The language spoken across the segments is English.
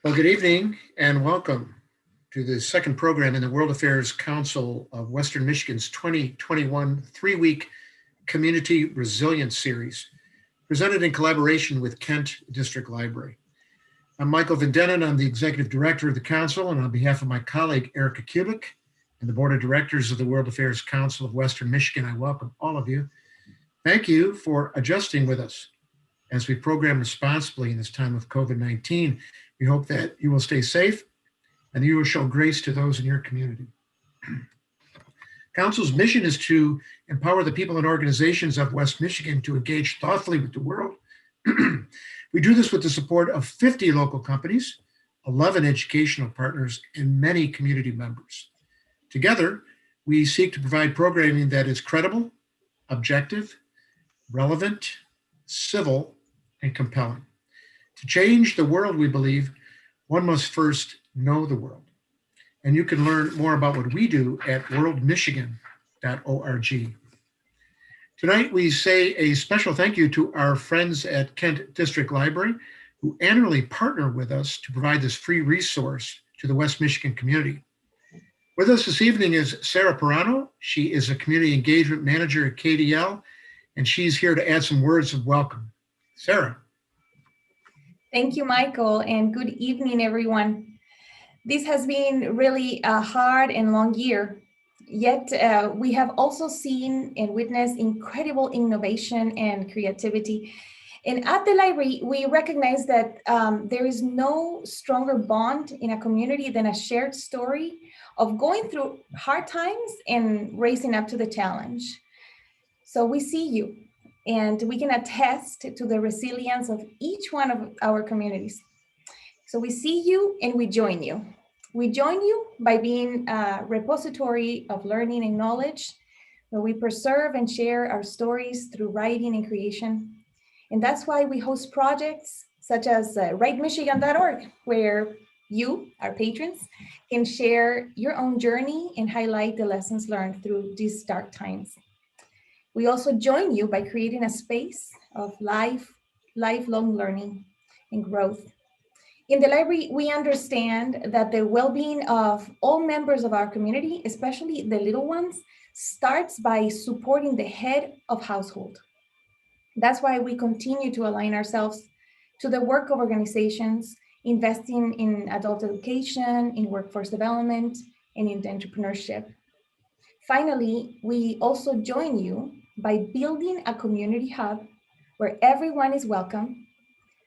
Well, good evening and welcome to the second program in the World Affairs Council of Western Michigan's 2021 three-week Community Resilience Series, presented in collaboration with Kent District Library. I'm Michael Vendenin. I'm the Executive Director of the Council, and on behalf of my colleague, Erica Kubik, and the Board of Directors of the World Affairs Council of Western Michigan, I welcome all of you. Thank you for adjusting with us as we program responsibly in this time of COVID-19. We hope that you will stay safe and you will show grace to those in your community. Council's mission is to empower the people and organizations of West Michigan to engage thoughtfully with the world. We do this with the support of 50 local companies, 11 educational partners, and many community members. Together, we seek to provide programming that is credible, objective, relevant, civil, and compelling. To change the world, we believe, one must first know the world. And you can learn more about what we do at worldmichigan.org. Tonight, we say a special thank you to our friends at Kent District Library, who annually partner with us to provide this free resource to the West Michigan community. With us this evening is Sarah Pirano. She is a community engagement manager at KDL, and she's here to add some words of welcome. Sarah. Thank you, Michael, and good evening, everyone. This has been really a hard and long year, yet we have also seen and witnessed incredible innovation and creativity. And at the library, we recognize that there is no stronger bond in a community than a shared story of going through hard times and raising up to the challenge. So we see you. And we can attest to the resilience of each one of our communities. So we see you and we join you. We join you by being a repository of learning and knowledge, where we preserve and share our stories through writing and creation. And that's why we host projects such as writemichigan.org, where you, our patrons, can share your own journey and highlight the lessons learned through these dark times. We also join you by creating a space of lifelong learning and growth. In the library, we understand that the well-being of all members of our community, especially the little ones, starts by supporting the head of household. That's why we continue to align ourselves to the work of organizations, investing in adult education, in workforce development, and in entrepreneurship. Finally, we also join you by building a community hub where everyone is welcome,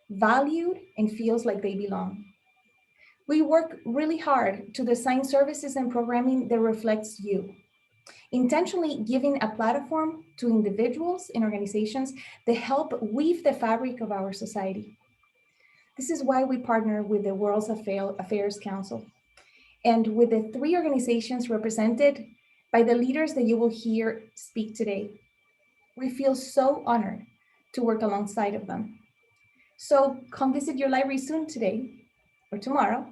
valued, and feels like they belong. We work really hard to design services and programming that reflects you, intentionally giving a platform to individuals and organizations that help weave the fabric of our society. This is why we partner with the World Affairs Council and with the 3 organizations represented by the leaders that you will hear speak today. We feel so honored to work alongside of them. So come visit your library soon today or tomorrow,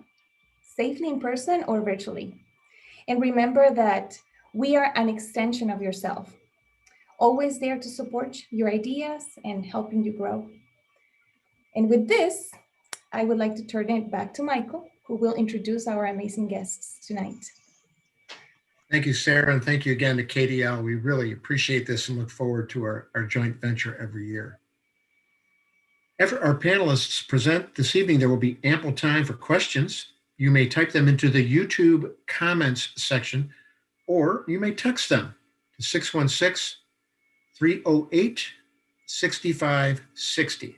safely in person or virtually. And remember that we are an extension of yourself, always there to support your ideas and helping you grow. And with this, I would like to turn it back to Michael, who will introduce our amazing guests tonight. Thank you, Sarah, and thank you again to KDL. We really appreciate this and look forward to our joint venture every year. After our panelists present this evening, there will be ample time for questions. You may type them into the YouTube comments section, or you may text them to 616-308-6560.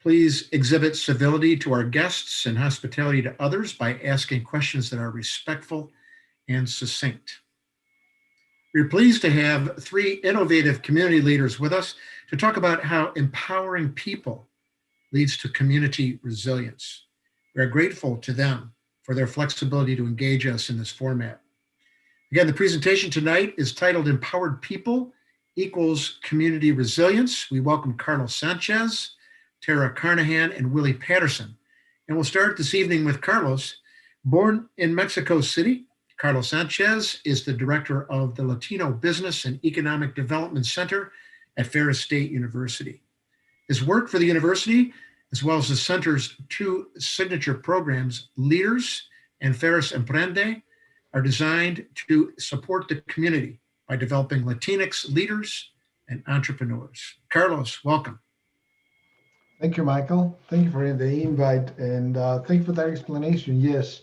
Please exhibit civility to our guests and hospitality to others by asking questions that are respectful and succinct. We're pleased to have 3 innovative community leaders with us to talk about how empowering people leads to community resilience. We are grateful to them for their flexibility to engage us in this format. Again, the presentation tonight is titled Empowered People Equals Community Resilience. We welcome Sanchez, Tarah, Carnahan, and Willie Patterson. And we'll start this evening with Carlos. Born in Mexico City, Carlos Sanchez is the director of the Latino Business and Economic Development Center at Ferris State University. His work for the university as well as the center's two signature programs, Leaders and Ferris Emprende, are designed to support the community by developing Latinx leaders and entrepreneurs. Carlos, welcome. Thank you, Michael. Thank you for the invite, and thank you for that explanation. Yes,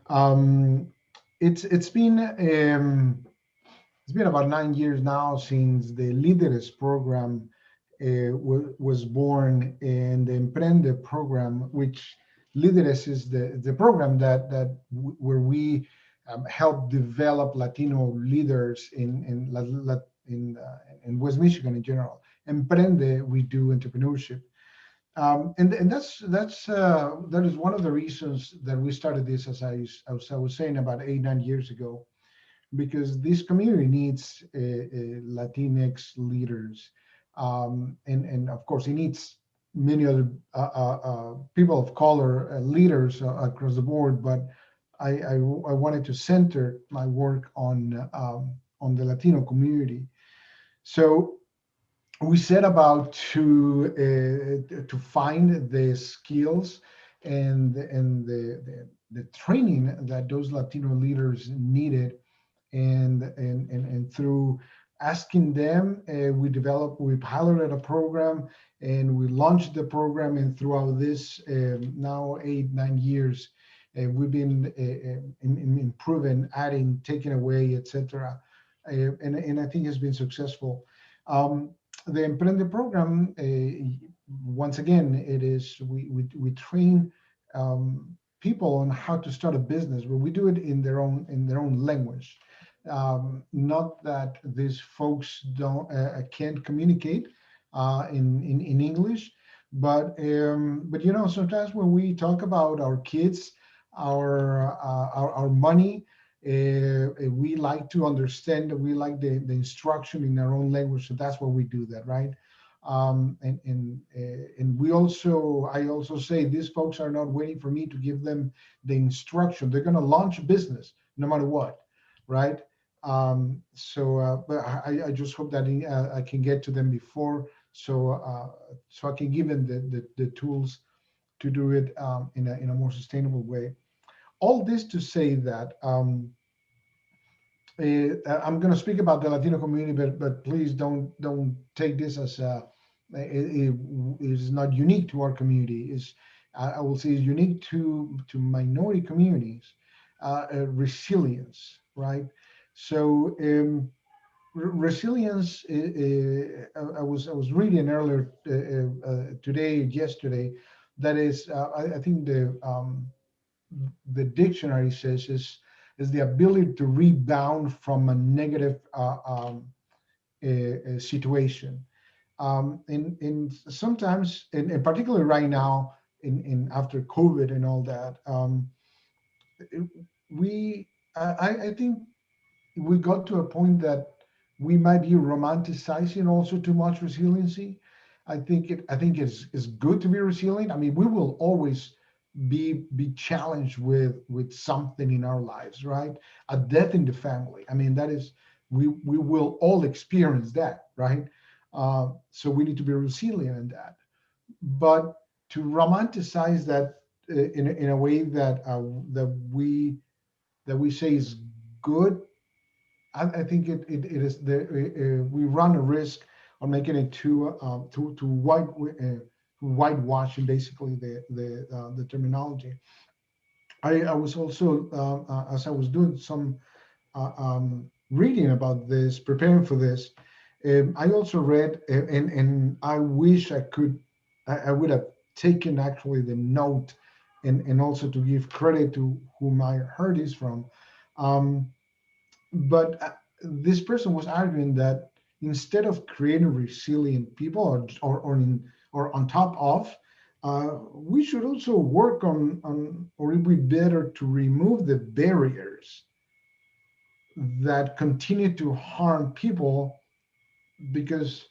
um, it's been about 9 years now since the Líderes program was born, and the Emprende program, which Líderes is the program where we help develop Latino leaders in West Michigan in general. Emprende, we do entrepreneurship. And that is one of the reasons that we started this, as I was saying, about 8, 9 years ago, because this community needs Latinx leaders, and of course, it needs many other people of color leaders across the board. But I wanted to center my work on the Latino community. So we set about to find the skills and the training that those Latino leaders needed, and through asking them, we piloted a program, and we launched the program, and throughout this now 8, 9 years, we've been improving, adding, taking away, etc. And I think it's been successful. The Emprende program, once again, it is we train people on how to start a business, but we do it in their own language. Not that these folks can't communicate in English, but sometimes when we talk about our kids, our money, we like to understand, we like the instruction in our own language, so that's why we do that, right? And I also say these folks are not waiting for me to give them the instruction. They're going to launch a business no matter what, right? But I just hope that I can get to them before, so I can give them the tools to do it in a more sustainable way. All this to say that I'm going to speak about the Latino community, but please don't take this as it is not unique to our community. I will say it's unique to minority communities. Resilience, right? So resilience. I was reading earlier yesterday, that is, I think the dictionary says is the ability to rebound from a negative situation. And sometimes, and particularly right now, in after COVID and all that, I think we got to a point that we might be romanticizing also too much resiliency. I think it's good to be resilient. I mean, we will always be challenged with something in our lives, right? A death in the family. I mean, that is, we will all experience that, right? So we need to be resilient in that. But to romanticize that in a way that we say is good, I think it is we run a risk on making it too whitewashing, basically, the terminology. I was also as I was doing some reading about this, preparing for this, I also read, and I wish I would have taken actually the note, and also to give credit to whom I heard this from. But this person was arguing that instead of creating resilient people, or on top of, we should also work on, or it would be better to remove the barriers that continue to harm people, because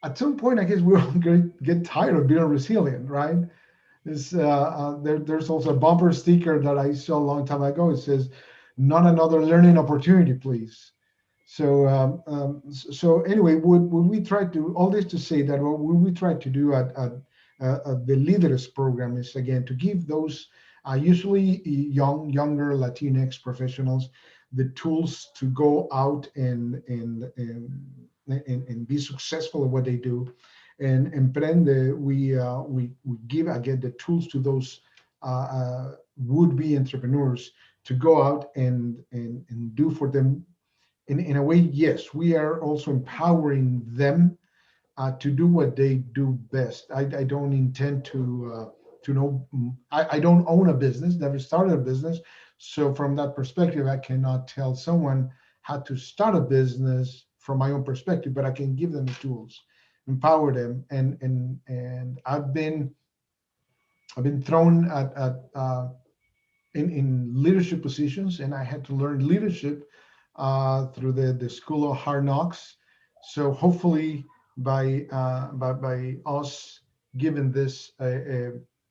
at some point, I guess we're all going to get tired of being resilient, right? There's also a bumper sticker that I saw a long time ago. It says, "Not another learning opportunity, please." So anyway, would we try to, all this to say that what we try to do at the leaders program is, again, to give those usually younger Latinx professionals the tools to go out and be successful at what they do. And Emprende, we give, again, the tools to those would-be entrepreneurs to go out and do for them. In a way, yes, we are also empowering them to do what they do best. I don't intend to know. I don't own a business, never started a business. So from that perspective, I cannot tell someone how to start a business from my own perspective, but I can give them the tools, empower them. And I've been thrown in leadership positions, and I had to learn leadership through the School of Hard Knocks. So hopefully, by us giving this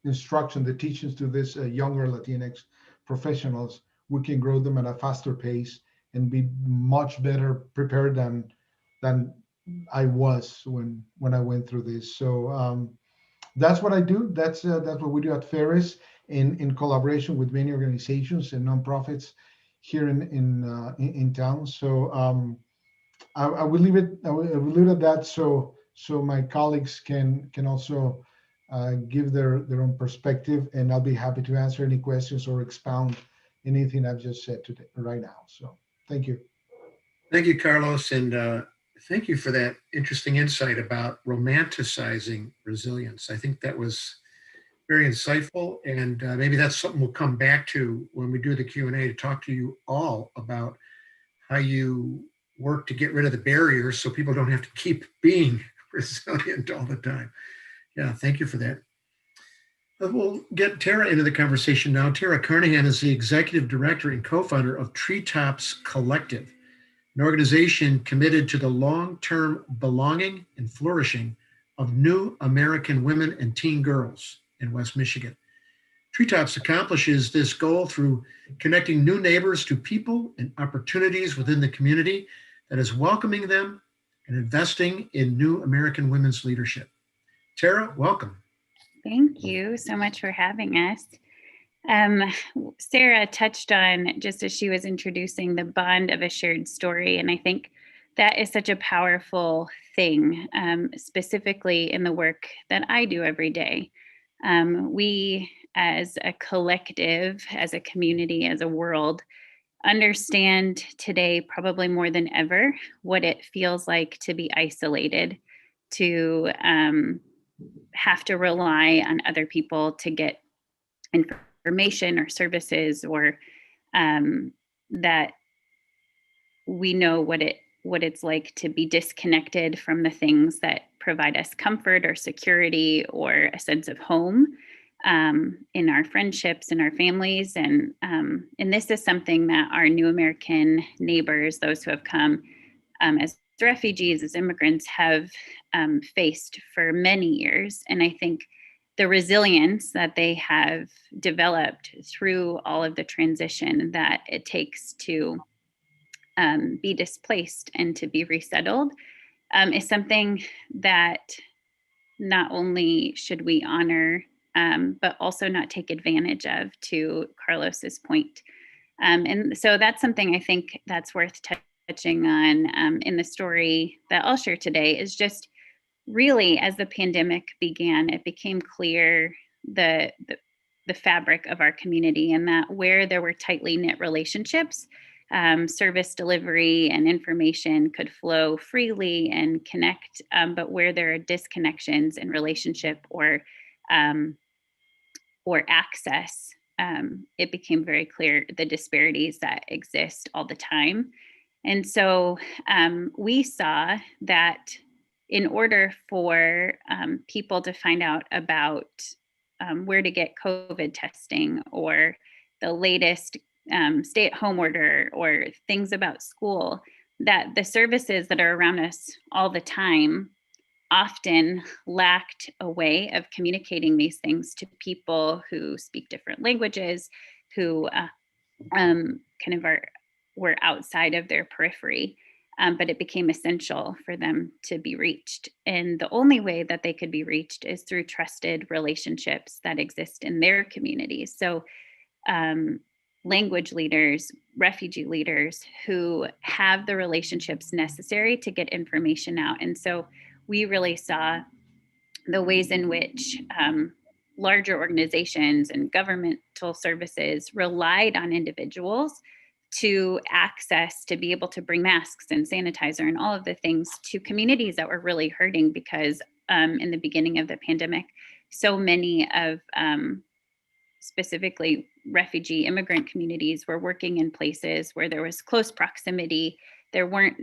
instruction, the teachings to this younger Latinx professionals, we can grow them at a faster pace and be much better prepared than I was when I went through this. So that's what I do. That's what we do at Ferris in collaboration with many organizations and nonprofits here in town. So I will leave it. I will leave it at that. So my colleagues can also give their own perspective, and I'll be happy to answer any questions or expound anything I've just said today right now. So thank you. Thank you, Carlos, and thank you for that interesting insight about romanticizing resilience. I think that was very insightful, and maybe that's something we'll come back to when we do the Q&A, to talk to you all about how you work to get rid of the barriers so people don't have to keep being resilient all the time. Yeah, thank you for that. We'll get Tarah into the conversation now. Tarah Carnahan is the executive director and co-founder of Treetops Collective, an organization committed to the long-term belonging and flourishing of new American women and teen girls in West Michigan. Treetops accomplishes this goal through connecting new neighbors to people and opportunities within the community that is welcoming them and investing in new American women's leadership. Tarah, welcome. Thank you so much for having us. Sarah touched on, just as she was introducing, the bond of a shared story. And I think that is such a powerful thing, specifically in the work that I do every day. We, as a collective, as a community, as a world, understand today probably more than ever what it feels like to be isolated, to have to rely on other people to get information or services, or that we know what it's like to be disconnected from the things that provide us comfort or security or a sense of home in our friendships and our families. And this is something that our new American neighbors, those who have come as refugees, as immigrants, have faced for many years. And I think the resilience that they have developed through all of the transition that it takes to be displaced and to be resettled is something that not only should we honor, but also not take advantage of, to Carlos's point. And so that's something I think that's worth touching on in the story that I'll share today, is just really, as the pandemic began, it became clear the fabric of our community, and that where there were tightly knit relationships, service delivery and information could flow freely and connect, but where there are disconnections in relationship or access, it became very clear the disparities that exist all the time. And so we saw that in order for people to find out about where to get COVID testing, or the latest stay-at-home order, or things about school, that the services that are around us all the time often lacked a way of communicating these things to people who speak different languages, who were outside of their periphery. but it became essential for them to be reached. And the only way that they could be reached is through trusted relationships that exist in their communities. So language leaders, refugee leaders who have the relationships necessary to get information out. And so we really saw the ways in which larger organizations and governmental services relied on individuals to access, to be able to bring masks and sanitizer and all of the things to communities that were really hurting, because in the beginning of the pandemic, so many of specifically refugee immigrant communities were working in places where there was close proximity. There weren't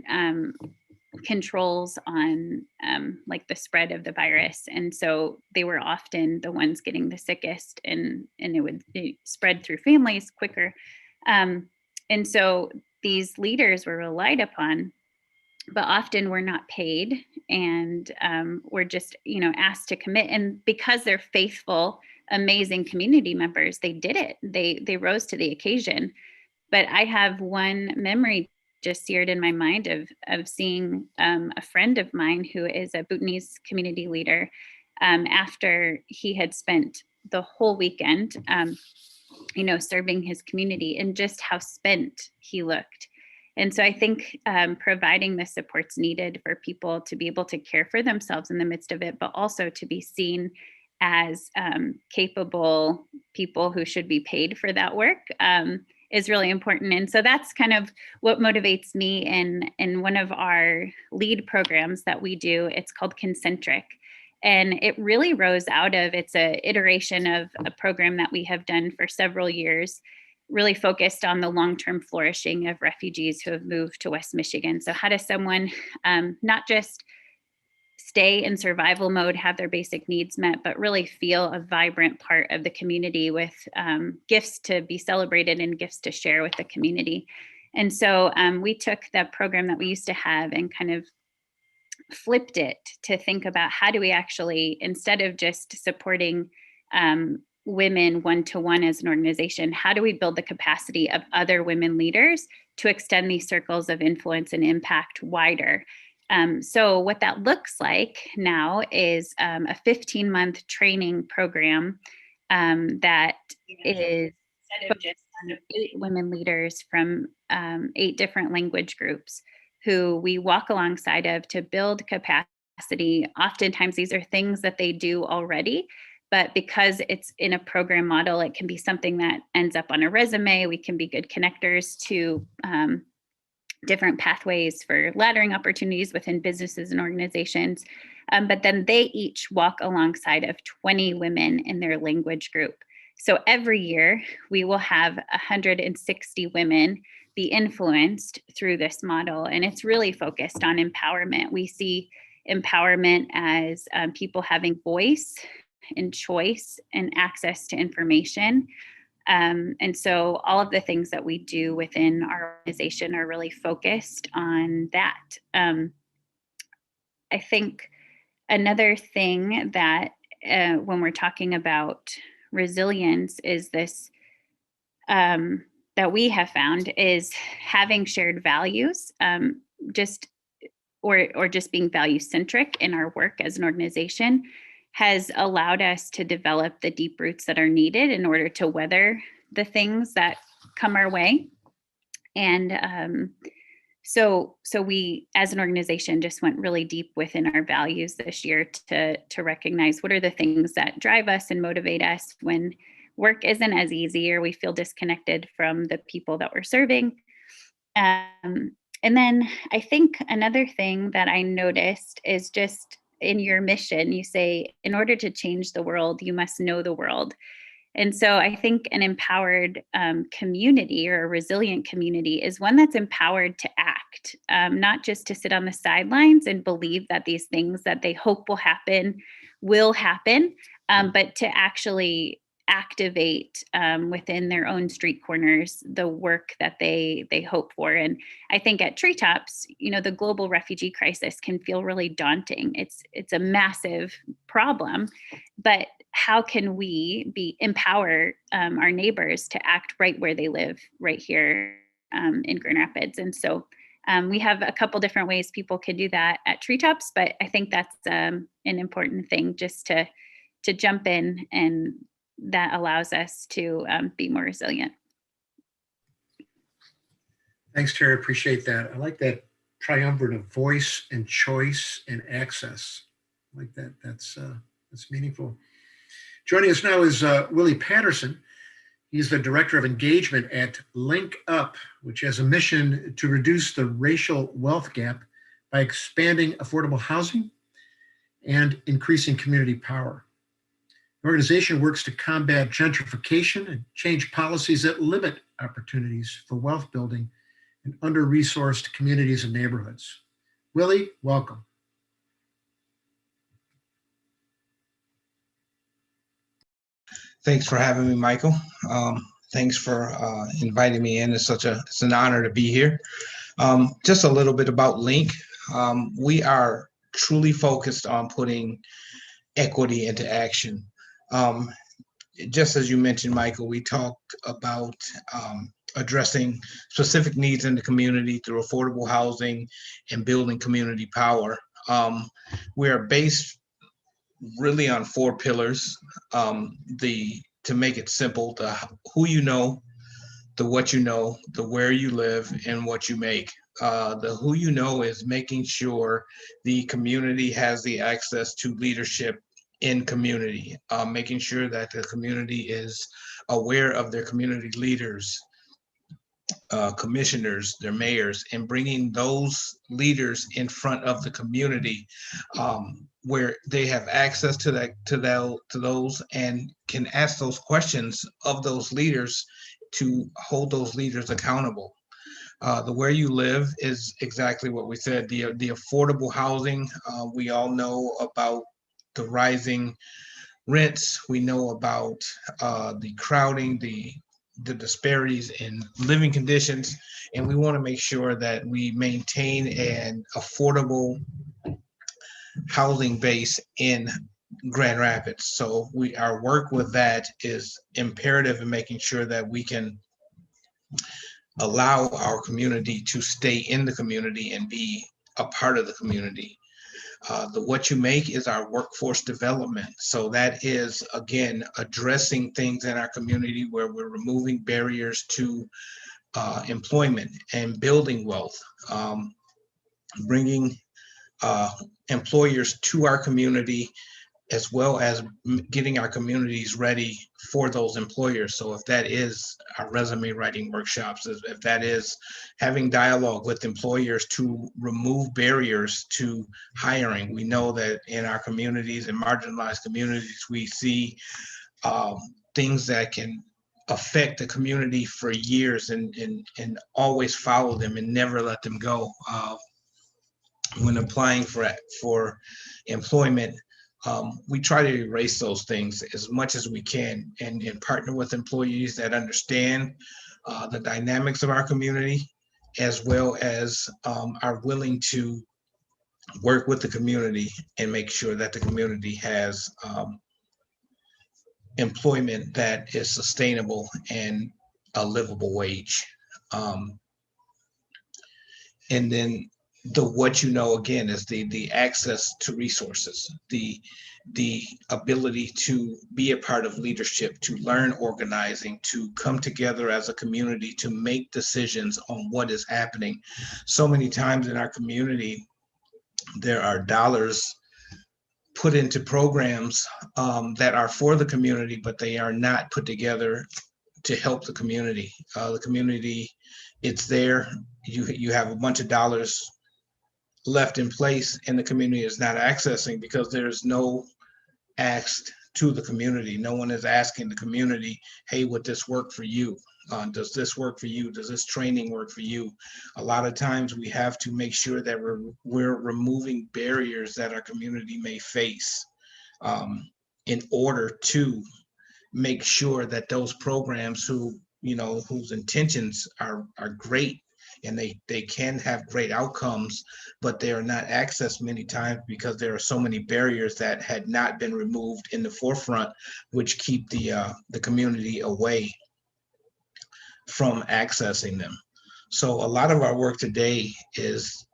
controls on like the spread of the virus. And so they were often the ones getting the sickest, and it would spread through families quicker. And so these leaders were relied upon, but often were not paid, and were just, asked to commit. And because they're faithful, amazing community members, they did it. They rose to the occasion. But I have one memory just seared in my mind of seeing a friend of mine who is a Bhutanese community leader, after he had spent the whole weekend, serving his community, and just how spent he looked. And so I think providing the supports needed for people to be able to care for themselves in the midst of it, but also to be seen as capable people who should be paid for that work, is really important. And so that's kind of what motivates me in one of our lead programs that we do. It's called Concentric. And it really rose out of, it's an iteration of a program that we have done for several years, really focused on the long-term flourishing of refugees who have moved to West Michigan. So how does someone not just stay in survival mode, have their basic needs met, but really feel a vibrant part of the community with gifts to be celebrated and gifts to share with the community. And so we took that program that we used to have and kind of flipped it to think about, how do we actually, instead of just supporting women one-to-one as an organization, how do we build the capacity of other women leaders to extend these circles of influence and impact wider? So what that looks like now is a 15-month training program that is just 8 women leaders from 8 different language groups who we walk alongside of to build capacity. Oftentimes these are things that they do already, but because it's in a program model, it can be something that ends up on a resume. We can be good connectors to different pathways for laddering opportunities within businesses and organizations. But then they each walk alongside of 20 women in their language group. So every year we will have 160 women be influenced through this model. And it's really focused on empowerment. We see empowerment as people having voice and choice and access to information. And so all of the things that we do within our organization are really focused on that. I think another thing that when we're talking about resilience is this, that we have found is having shared values, just being value centric in our work as an organization has allowed us to develop the deep roots that are needed in order to weather the things that come our way. And so we, as an organization, just went really deep within our values this year to recognize what are the things that drive us and motivate us when work isn't as easy or we feel disconnected from the people that we're serving. And then I think another thing that I noticed is just in your mission, you say, in order to change the world, you must know the world. And so I think an empowered community or a resilient community is one that's empowered to act, not just to sit on the sidelines and believe that these things that they hope will happen, but to actually activate within their own street corners the work that they hope for. And I think at Treetops, the global refugee crisis can feel really daunting. It's a massive problem, but how can we empower our neighbors to act right where they live, right here in Grand Rapids? And so We have a couple different ways people could do that at Treetops, but I think that's an important thing just to jump in, and that allows us to be more resilient. Thanks, Terry. Appreciate that. I like that triumvirate of voice and choice and access. I like that. That's meaningful. Joining us now is Willie Patterson. He's the Director of Engagement at LINC Up, which has a mission to reduce the racial wealth gap by expanding affordable housing and increasing community power. The organization works to combat gentrification and change policies that limit opportunities for wealth building in under-resourced communities and neighborhoods. Willie, welcome. Thanks for having me, Michael. Thanks for inviting me in. It's an honor to be here. Just a little bit about LINC. We are truly focused on putting equity into action. Just as you mentioned, Michael, we talked about addressing specific needs in the community through affordable housing and building community power. We are based really on 4 pillars. To make it simple, the who you know, the what you know, the where you live, and what you make. The who you know is making sure the community has the access to leadership in community, making sure that the community is aware of their community leaders, commissioners, their mayors, and bringing those leaders in front of the community, where they have access to those and can ask those questions of those leaders to hold those leaders accountable. The where you live is exactly what we said. The affordable housing, we all know about the rising rents. We know about the crowding, the disparities in living conditions, and we want to make sure that we maintain an affordable housing base in Grand Rapids. So our work with that is imperative in making sure that we can allow our community to stay in the community and be a part of the community. The what you make is our workforce development. So that is, again, addressing things in our community where we're removing barriers to employment and building wealth, bringing employers to our community, as well as getting our communities ready for those employers. So if that is our resume writing workshops, if that is having dialogue with employers to remove barriers to hiring. We know that in our communities and marginalized communities, we see things that can affect the community for years and always follow them and never let them go. When applying for employment, we try to erase those things as much as we can and partner with employees that understand the dynamics of our community, as well as are willing to work with the community and make sure that the community has employment that is sustainable and a livable wage. And then the what you know, again, is the access to resources, the ability to be a part of leadership, to learn organizing, to come together as a community to make decisions on what is happening. So many times in our community, there are dollars put into programs that are for the community, but they are not put together to help the community. The community, it's there. You have a bunch of dollars left in place and the community is not accessing because there's no asked to the community. No one is asking the community, hey, would this work for you? Does this work for you? Does this training work for you? A lot of times we have to make sure that we're removing barriers that our community may face in order to make sure that those programs whose intentions are great and they can have great outcomes, but they are not accessed many times because there are so many barriers that had not been removed in the forefront, which keep the community away from accessing them. So a lot of our work today is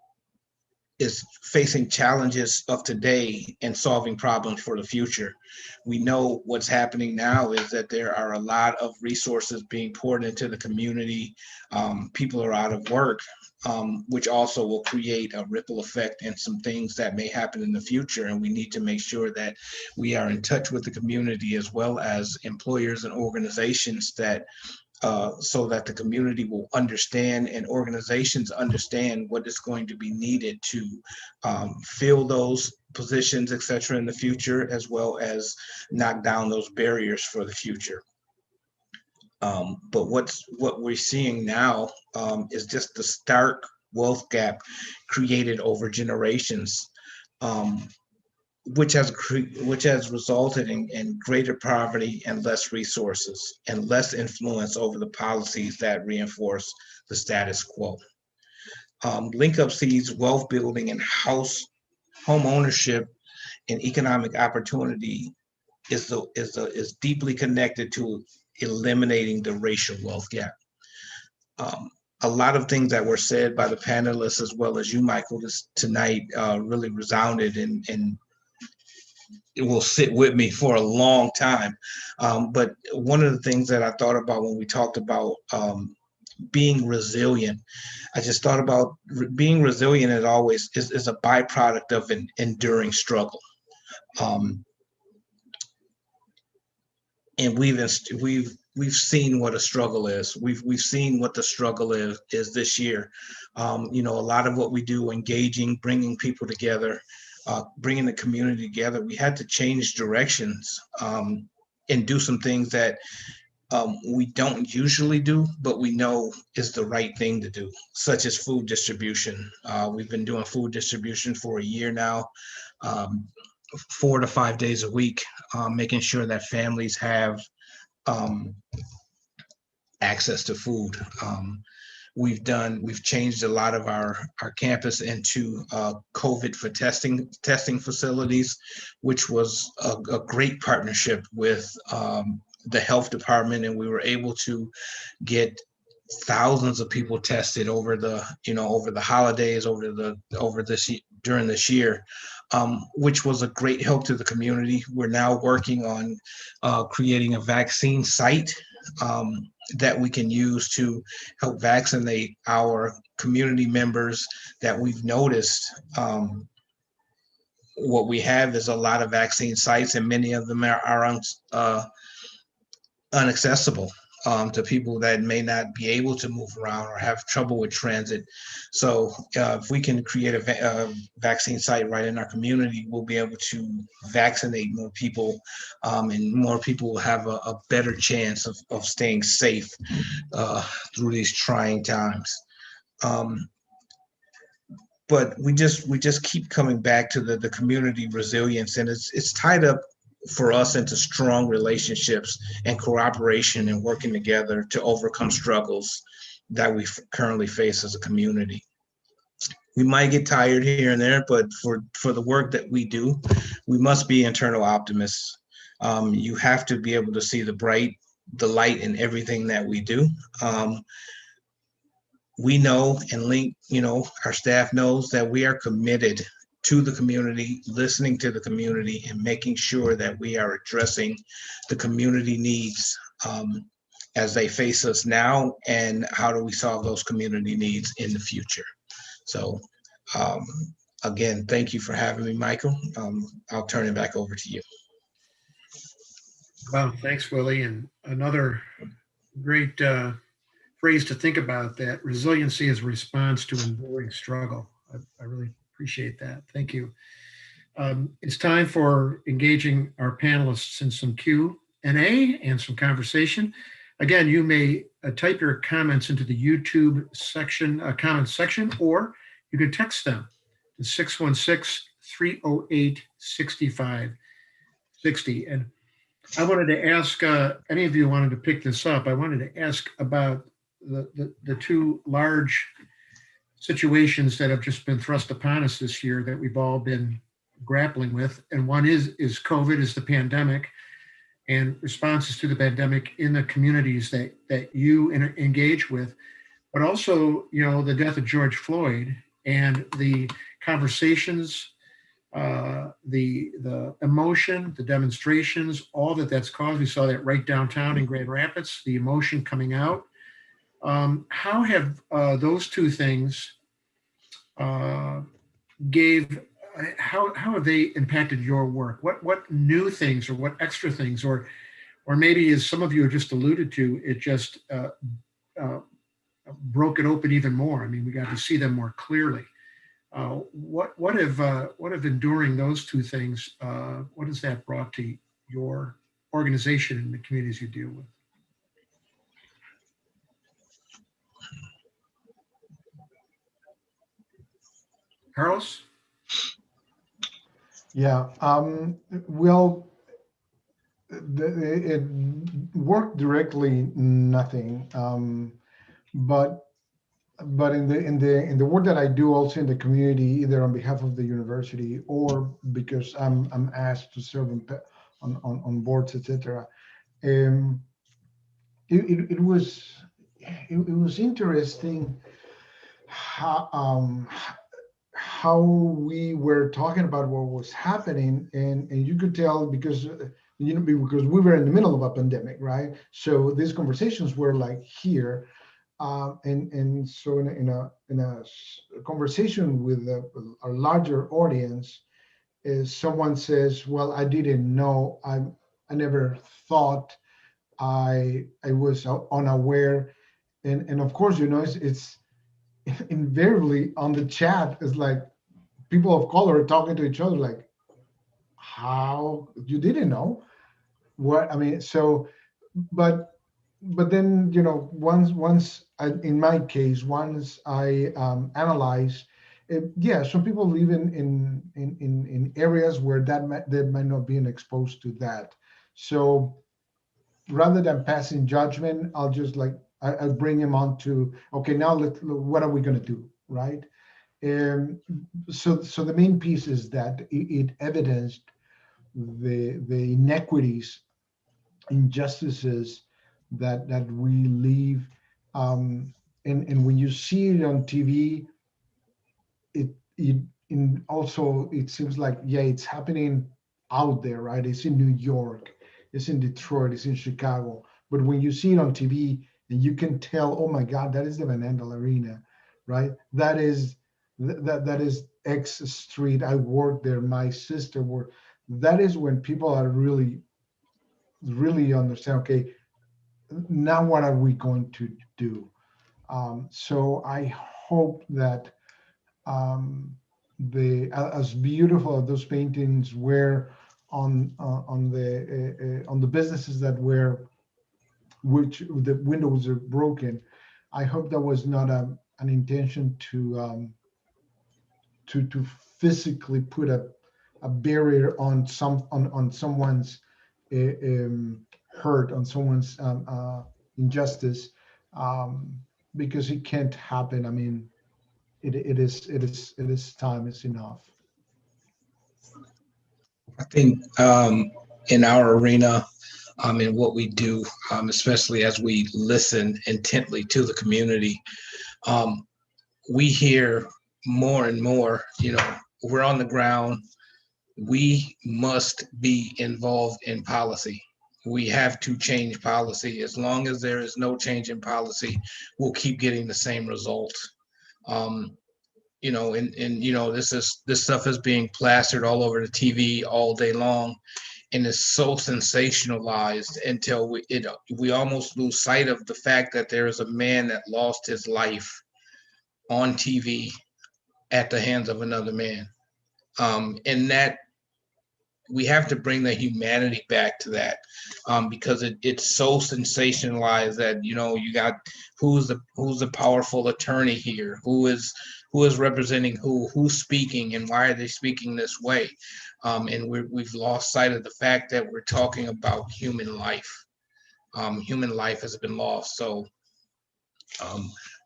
facing challenges of today and solving problems for the future. We know what's happening now is that there are a lot of resources being poured into the community. People are out of work, which also will create a ripple effect and some things that may happen in the future. And we need to make sure that we are in touch with the community as well as employers and organizations that so that the community will understand and organizations understand what is going to be needed to fill those positions, et cetera, in the future, as well as knock down those barriers for the future. But what we're seeing now is just the stark wealth gap created over generations. Which has resulted in greater poverty and less resources and less influence over the policies that reinforce the status quo. LINC sees wealth building and home ownership and economic opportunity is deeply connected to eliminating the racial wealth gap. A lot of things that were said by the panelists as well as you, Michael, tonight really resounded and it will sit with me for a long time. But one of the things that I thought about when we talked about being resilient, I just thought about being resilient as always is a byproduct of an enduring struggle. And we've seen what a struggle is. We've seen what the struggle is this year. You know, a lot of what we do, engaging, bringing people together, bringing the community together, we had to change directions and do some things that we don't usually do, but we know is the right thing to do, such as food distribution. We've been doing food distribution for a year now, 4 to 5 days a week, making sure that families have access to food. We've changed a lot of our campus into COVID for testing facilities, which was a great partnership with the health department, and we were able to get thousands of people tested over the holidays, during this year, which was a great help to the community. We're now working on creating a vaccine site that we can use to help vaccinate our community members that we've noticed. What we have is a lot of vaccine sites, and many of them are inaccessible to people that may not be able to move around or have trouble with transit. So if we can create a vaccine site right in our community, we'll be able to vaccinate more people, and more people will have a better chance of staying safe through these trying times. But we just keep coming back to the community resilience, and it's tied up for us into strong relationships and cooperation and working together to overcome struggles that we currently face as a community. We might get tired here and there, but for the work that we do, we must be internal optimists. You have to be able to see the light in everything that we do. We know, and LINC, our staff knows that we are committed to the community, listening to the community, and making sure that we are addressing the community needs as they face us now, and how do we solve those community needs in the future. So again, thank you for having me, Michael. I'll turn it back over to you. Well, thanks, Willie. And another great phrase to think about, that resiliency is a response to enduring struggle. I really appreciate that. Thank you. It's time for engaging our panelists in some Q&A and some conversation. Again, you may type your comments into the YouTube section, comments section, or you can text them to 616-308-6560. And I wanted to ask, any of you wanted to pick this up, I wanted to ask about the two large situations that have just been thrust upon us this year that we've all been grappling with. And one is COVID, is the pandemic, and responses to the pandemic in the communities that you engage with. but also, the death of George Floyd and the conversations, the emotion, the demonstrations, all that's caused. We saw that right downtown in Grand Rapids, the emotion coming out. How have those two things how have they impacted your work? What new things or what extra things, or maybe, as some of you have just alluded to, it just broke it open even more. I mean, we got to see them more clearly. What have enduring those two things? What has that brought to your organization and the communities you deal with? Carlos? Yeah. Well, it worked directly nothing, but in the work that I do also in the community, either on behalf of the university or because I'm asked to serve on boards, etc. It was interesting how we were talking about what was happening, and you could tell because because we were in the middle of a pandemic, right? So these conversations were like here, and so in a conversation with a larger audience, is someone says, "Well, I didn't know. I never thought. I was unaware," and of course, it's invariably on the chat is like people of color talking to each other like, how you didn't know what I mean? So, but then once in my case, once I analyze it, yeah, some people live in areas where that might not be exposed to that. So rather than passing judgment, I'll just like I bring him on to, okay, now what are we going to do, right? So the main piece is that it evidenced the inequities, injustices that we live, and when you see it on TV, it also it seems like, yeah, it's happening out there, right? It's in New York, it's in Detroit, it's in Chicago, but when you see it on TV and you can tell, oh my God, that is the Van Andel Arena, right? That is X Street. I worked there. My sister worked. That is when people are really understand. Okay, now what are we going to do? So I hope that as beautiful as those paintings were on the businesses that were, which the windows are broken, I hope that was not an intention to physically put a barrier on someone's hurt, on someone's injustice, because it can't happen. I mean, it is time. It's enough. I think in our arena, in what we do, especially as we listen intently to the community, we hear more and more, we're on the ground. We must be involved in policy. We have to change policy. As long as there is no change in policy, we'll keep getting the same result. This stuff is being plastered all over the TV all day long, and is so sensationalized until we almost lose sight of the fact that there is a man that lost his life on TV at the hands of another man. And that we have to bring the humanity back to that, because it's so sensationalized that you got who's the powerful attorney here, who is representing who's speaking, and why are they speaking this way, and we've lost sight of the fact that we're talking about human life. Human life has been lost. So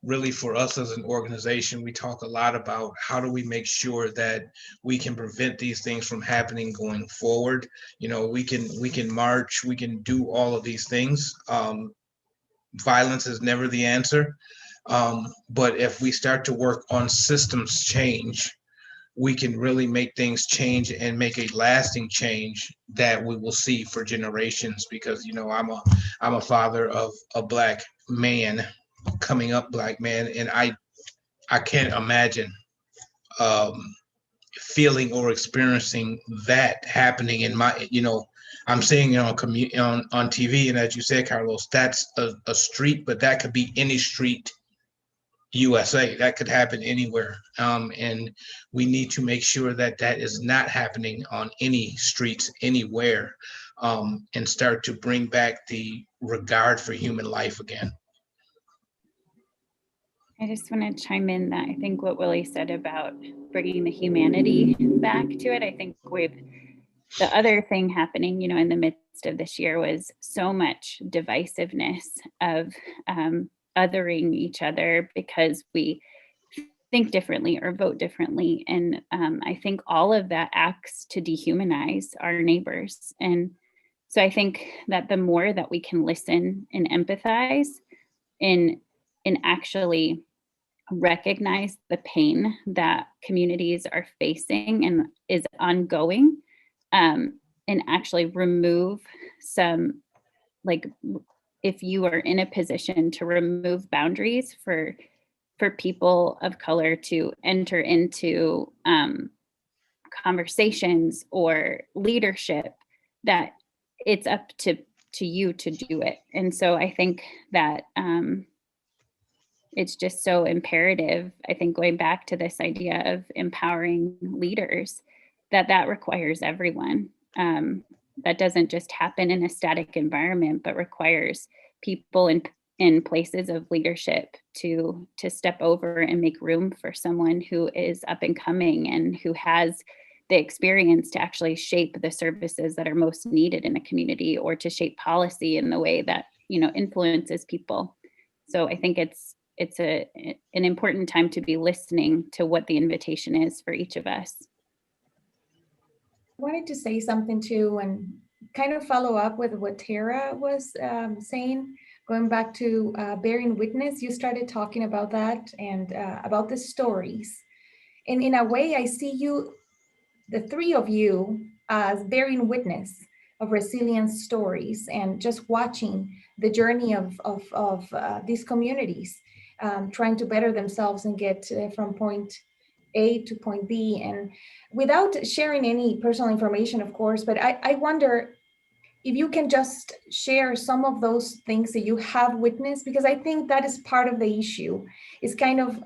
really, for us as an organization, we talk a lot about how do we make sure that we can prevent these things from happening going forward. We can march, we can do all of these things. Violence is never the answer. But if we start to work on systems change, we can really make things change and make a lasting change that we will see for generations. Because, you know, I'm a father of a Black man, coming up Black man, and I can't imagine feeling or experiencing that happening in my, you know, I'm seeing it on TV, and as you said, Carlos, that's a street, but that could be any street USA. That could happen anywhere, and we need to make sure that that is not happening on any streets anywhere, and start to bring back the regard for human life again. I just want to chime in that I think what Willie said about bringing the humanity back to it, I think with the other thing happening, you know, in the midst of this year was so much divisiveness of othering each other because we think differently or vote differently. And I think all of that acts to dehumanize our neighbors. And so I think that the more that we can listen and empathize and actually recognize the pain that communities are facing and is ongoing, and actually remove some, like, if you are in a position to remove boundaries for people of color to enter into conversations or leadership, that it's up to you to do it. And so I think that it's just so imperative, I think, going back to this idea of empowering leaders, that requires everyone. That doesn't just happen in a static environment, but requires people in places of leadership to step over and make room for someone who is up and coming and who has the experience to actually shape the services that are most needed in a community, or to shape policy in the way that, you know, influences people. So I think it's an important time to be listening to what the invitation is for each of us. I wanted to say something too, and kind of follow up with what Tarah was saying, going back to bearing witness. You started talking about that and about the stories. And in a way, I see you, the three of you, as bearing witness of resilience stories and just watching the journey of these communities, trying to better themselves and get from point A to point B, and without sharing any personal information, of course. But I wonder if you can just share some of those things that you have witnessed, because I think that is part of the issue, is kind of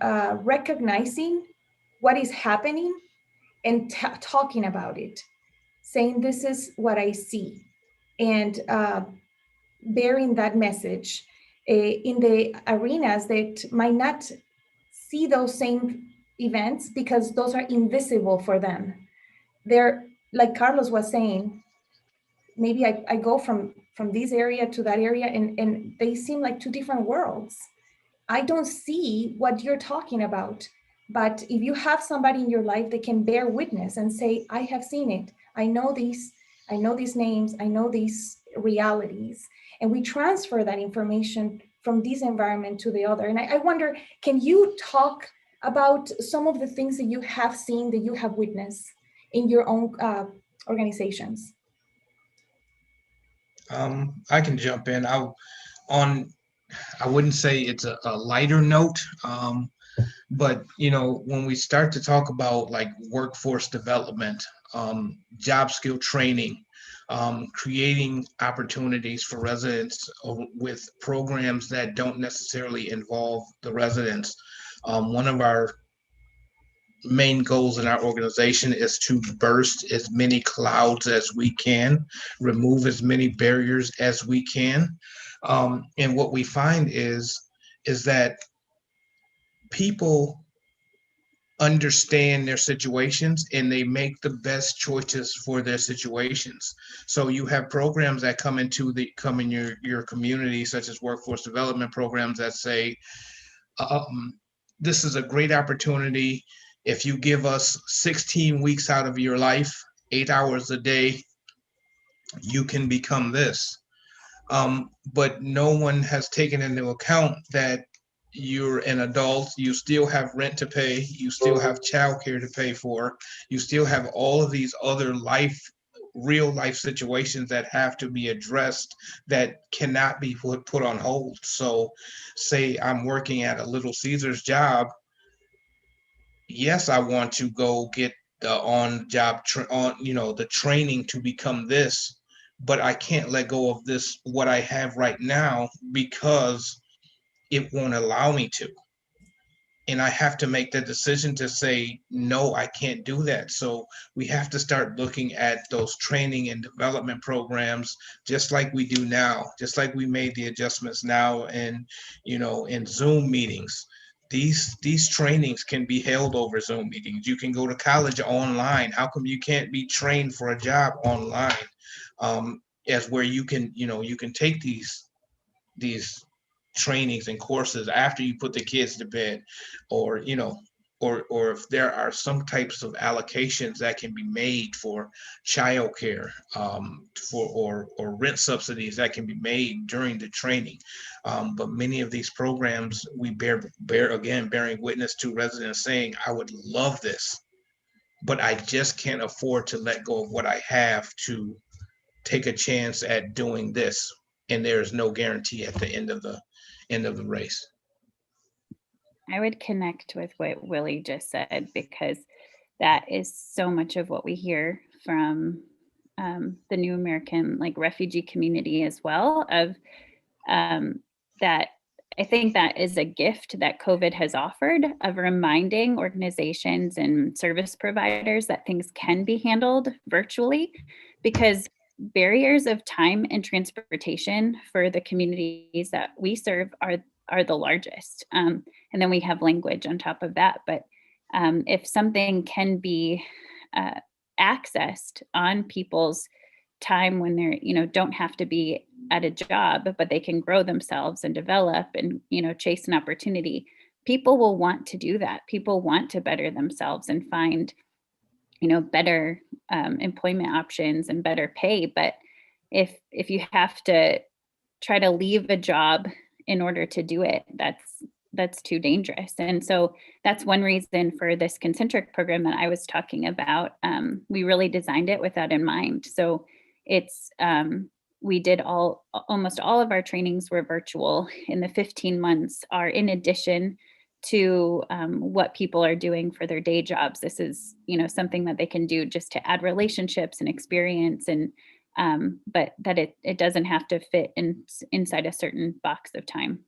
recognizing what is happening and talking about it, saying this is what I see, and bearing that message in the arenas that might not see those same events because those are invisible for them. They're, like Carlos was saying, maybe I go from this area to that area, and they seem like two different worlds. I don't see what you're talking about. But if you have somebody in your life that can bear witness and say, I have seen it, I know these names, I know these realities, and we transfer that information from this environment to the other. And I wonder, can you talk about some of the things that you have seen, that you have witnessed in your own organizations? I can jump in. I wouldn't say it's a lighter note, but you know, when we start to talk about like workforce development, job skill training, creating opportunities for residents with programs that don't necessarily involve the residents. One of our main goals in our organization is to burst as many clouds as we can, remove as many barriers as we can. And what we find is that people understand their situations and they make the best choices for their situations. So you have programs that come in your community, such as workforce development programs that say, this is a great opportunity. If you give us 16 weeks out of your life, 8 hours a day, you can become this. But no one has taken into account that you're an adult, you still have rent to pay, you still have childcare to pay for, you still have all of these other real life situations that have to be addressed that cannot be put on hold. So say I'm working at a Little Caesars job, yes, I want to go get the the training to become this, but I can't let go of this, what I have right now, because it won't allow me to. And I have to make the decision to say, no, I can't do that. So we have to start looking at those training and development programs, just like we do now, just like we made the adjustments now and, in Zoom meetings. These trainings can be held over Zoom meetings. You can go to college online. How come you can't be trained for a job online? As where you can take these trainings and courses after you put the kids to bed, or or if there are some types of allocations that can be made for childcare, or rent subsidies that can be made during the training. But many of these programs, we bearing witness to residents saying, I would love this, but I just can't afford to let go of what I have to take a chance at doing this. And there's no guarantee at the end of the race. I would connect with what Willie just said, because that is so much of what we hear from the New American refugee community as well, of that. I think that is a gift that COVID has offered, of reminding organizations and service providers that things can be handled virtually, because barriers of time and transportation for the communities that we serve are the largest. And then we have language on top of that. But if something can be accessed on people's time when they're, don't have to be at a job, but they can grow themselves and develop and, chase an opportunity, people will want to do that. People want to better themselves and find, better employment options and better pay. But if you have to try to leave a job in order to do it, that's too dangerous. And so that's one reason for this concentric program that I was talking about. We really designed it with that in mind. So it's we did almost all of our trainings were virtual, and the 15 months are in addition to what people are doing for their day jobs. This is, something that they can do just to add relationships and experience, and but that it doesn't have to fit inside a certain box of time.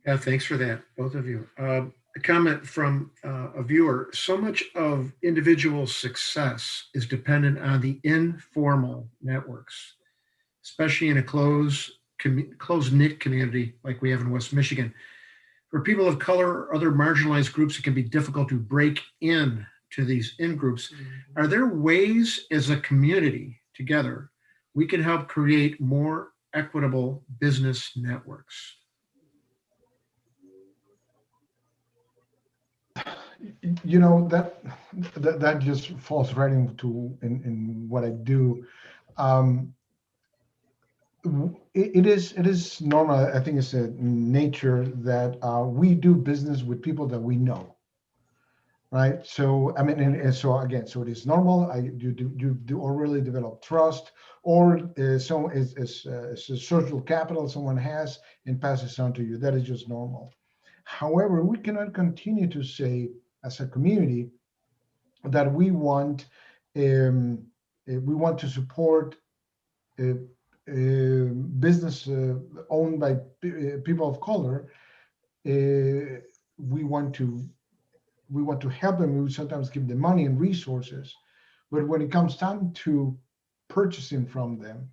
Yeah, thanks for that, both of you. A comment from a viewer: so much of individual success is dependent on the informal networks, especially in a close-knit community like we have in West Michigan. For people of color or other marginalized groups, it can be difficult to break in to these in-groups. Are there ways as a community together we can help create more equitable business networks? That just falls right into in what I do. It is normal. I think it's a nature that we do business with people that we know, right? So I mean, and so again, so it is normal. You do already develop trust, or so is a social capital someone has and passes on to you. That is just normal. However, we cannot continue to say as a community that we want to support business owned by people of color. We want to help them. We sometimes give them money and resources, but when it comes time to purchasing from them,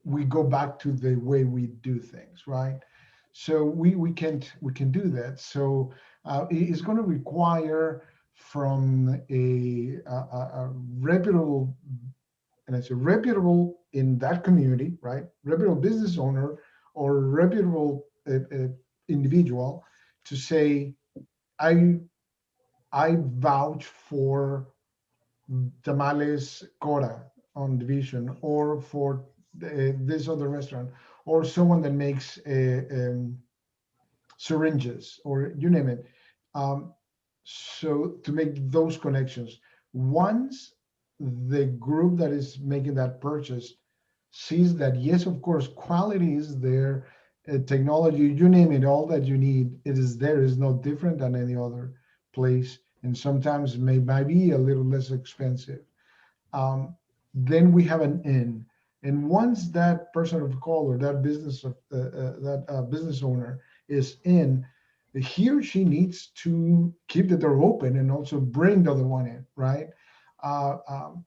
we go back to the way we do things, right? So we can do that. So it's going to require from a reputable, and I say reputable in that community, right? Reputable business owner or reputable individual to say, I vouch for Tamales Cora on Division, or for this other restaurant, or someone that makes syringes, or you name it. So to make those connections, once the group that is making that purchase sees that, yes, of course, quality is there, technology, you name it, all that you need, it is there, is no different than any other place, and sometimes might be a little less expensive. Then we have an in. And once that person of color, that business owner is in, he or she needs to keep the door open and also bring the other one in, right?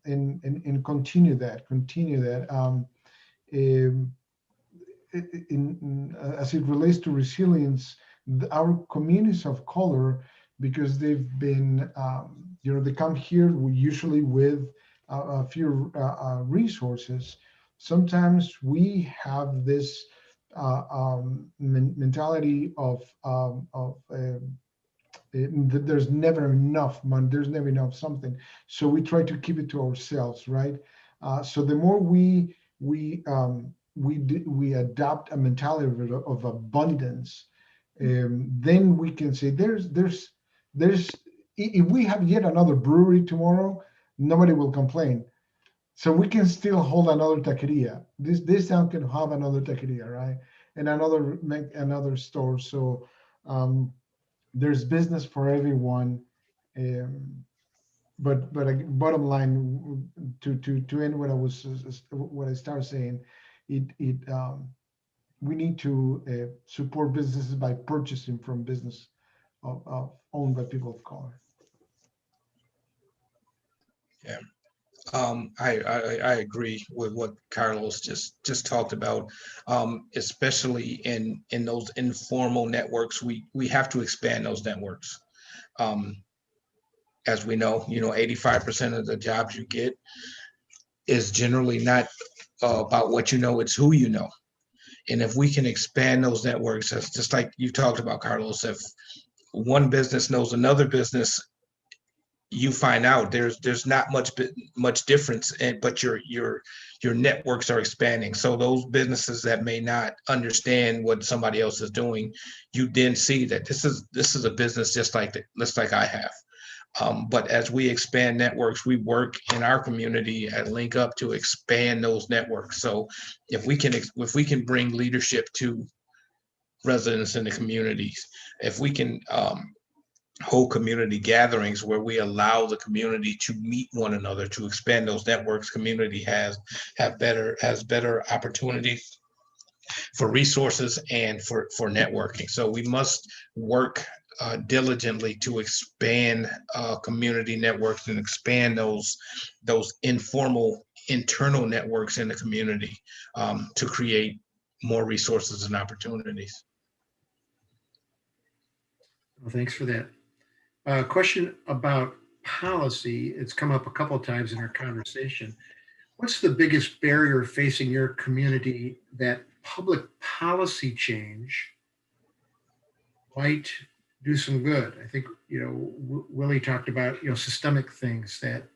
And continue that. As it relates to resilience, our communities of color, because they've been, they come here usually with a few resources. Sometimes we have this mentality of there's never enough money, there's never enough something. So we try to keep it to ourselves, right? So the more we adopt a mentality of abundance, then we can say there's if we have yet another brewery tomorrow, nobody will complain. So we can still hold another taqueria. This town can have another taqueria, right? And another store. So there's business for everyone. But bottom line, to end what I started saying, we need to support businesses by purchasing from business owned by people of color. Yeah. I agree with what Carlos just talked about, especially in those informal networks. We have to expand those networks. As we know, 85% of the jobs you get is generally not about what you know, it's who you know. And if we can expand those networks, that's just like you talked about, Carlos, if one business knows another business, you find out there's not much difference, but your networks are expanding. So those businesses that may not understand what somebody else is doing, you then see that this is a business just like I have. But as we expand networks, we work in our community at LINC Up to expand those networks. So if we can bring leadership to residents in the communities, if we can hold community gatherings where we allow the community to meet one another, to expand those networks, community has better opportunities for resources and for networking. So we must work diligently to expand community networks and expand those informal internal networks in the community to create more resources and opportunities. Well, thanks for that. Question about policy. It's come up a couple of times in our conversation. What's the biggest barrier facing your community that public policy change might do some good? I think, Willie talked about, systemic things that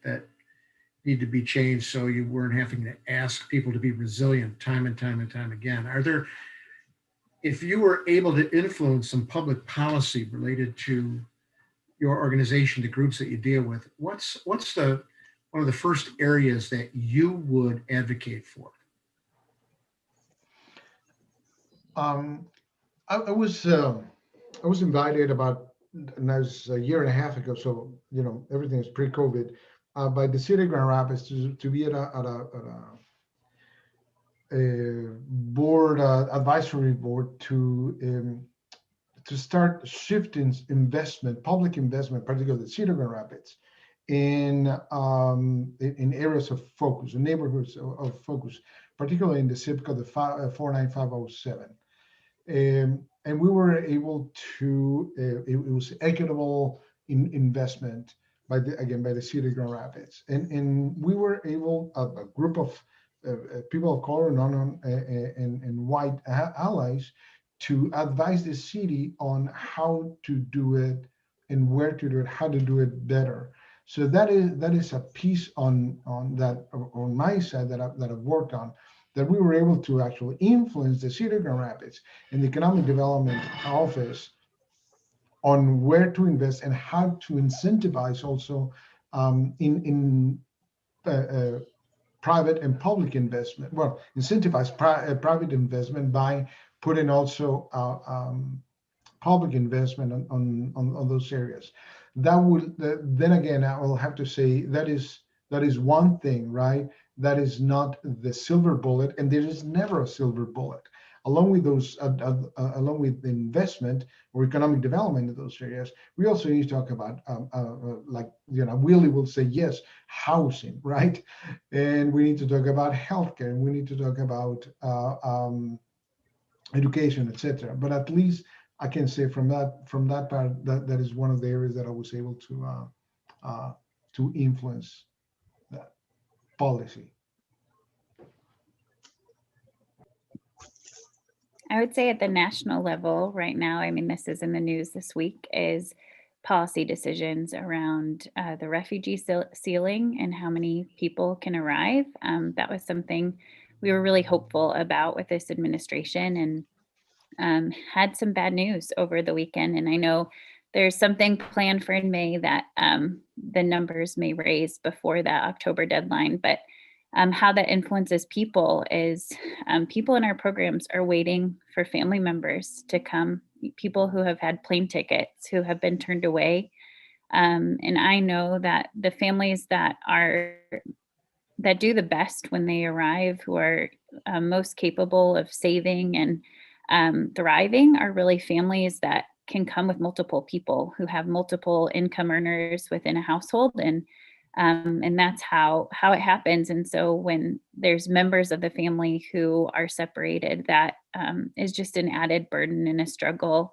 need to be changed so you weren't having to ask people to be resilient time and time and time again. If you were able to influence some public policy related to your organization, the groups that you deal with, what's one of the first areas that you would advocate for? I was invited about a year and a half ago, so everything is pre-COVID, by the city of Grand Rapids to be at a board, advisory board to start shifting public investment, particularly the city of Grand Rapids, in areas of focus, in neighborhoods of focus, particularly in the zip code, the 49507. And we were able to, it was equitable investment by the city of Grand Rapids. And we were able, a group of people of color and white allies, to advise the city on how to do it and where to do it, how to do it better. So that is a piece on my side that I've worked on. that we were able to actually influence the city of Grand Rapids and the Economic Development Office on where to invest and how to incentivize also in private and public investment. Well, incentivize private investment by putting also public investment on those areas. That would then again, I will have to say that is one thing, right? That is not the silver bullet, and there is never a silver bullet. Along with those, along with the investment or economic development in those areas, we also need to talk about, like, Willie will say, yes, housing, right? And we need to talk about healthcare, and we need to talk about education, etc. But at least I can say from that part, that is one of the areas that I was able to influence that policy. I would say at the national level right now, I mean, this is in the news this week, is policy decisions around the refugee ceiling and how many people can arrive. That was something we were really hopeful about with this administration, and had some bad news over the weekend. And I know there's something planned for in May that the numbers may raise before that October deadline. But how that influences people is people in our programs are waiting for family members to come, people who have had plane tickets, who have been turned away. And I know that the families that do the best when they arrive, who are most capable of saving and thriving, are really families that can come with multiple people, who have multiple income earners within a household. And that's how it happens. And so when there's members of the family who are separated, that is just an added burden and a struggle,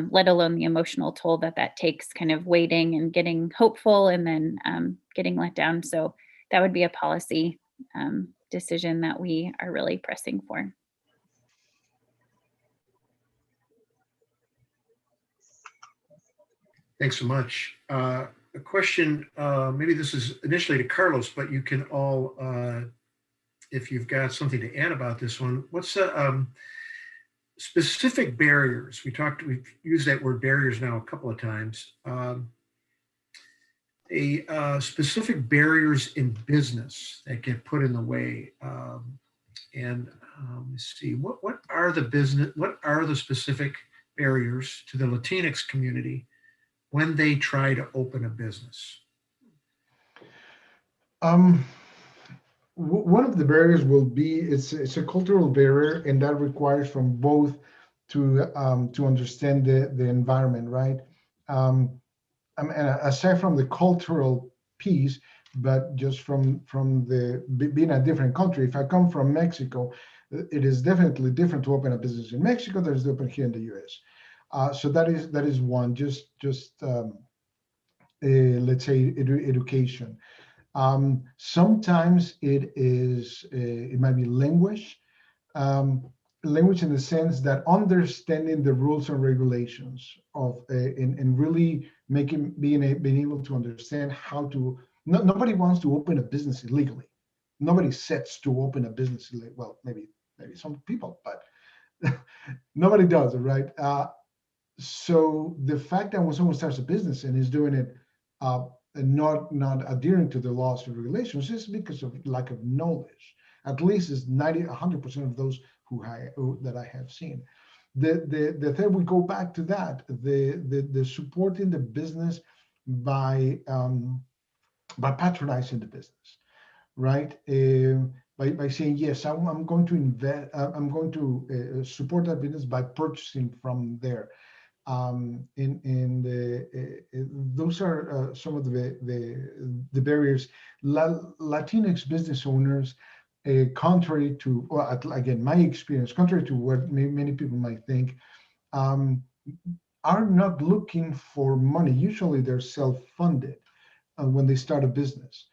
let alone the emotional toll that takes, kind of waiting and getting hopeful and then getting let down. So that would be a policy decision that we are really pressing for. Thanks so much. A question, maybe this is initially to Carlos, but you can all, if you've got something to add about this one, what's the specific barriers? We've used that word barriers now a couple of times. Specific barriers in business that get put in the way. Let's see, what are the specific barriers to the Latinx community when they try to open a business? One of the barriers will be it's a cultural barrier, and that requires from both to understand the environment, right? And aside from the cultural piece, but just from the being a different country. If I come from Mexico, it is definitely different to open a business in Mexico than is to open here in the U.S. So that is one. Just let's say education. Sometimes it might be language. Language in the sense that understanding the rules and regulations of and really being able to understand how to. Nobody wants to open a business illegally. Nobody sets to open a business illegally. Well, maybe some people, but nobody does it, right? So the fact that when someone starts a business and is doing it and not adhering to the laws and regulations is because of lack of knowledge. At least it's 100% of those that I have seen. The third, we go back to that, the supporting the business by patronizing the business, right? By saying, yes, I'm going to invest, I'm going to support that business by purchasing from there. Those are some of the barriers. Latinx business owners, contrary to, well, again, my experience, contrary to what many people might think, are not looking for money. Usually they're self-funded when they start a business.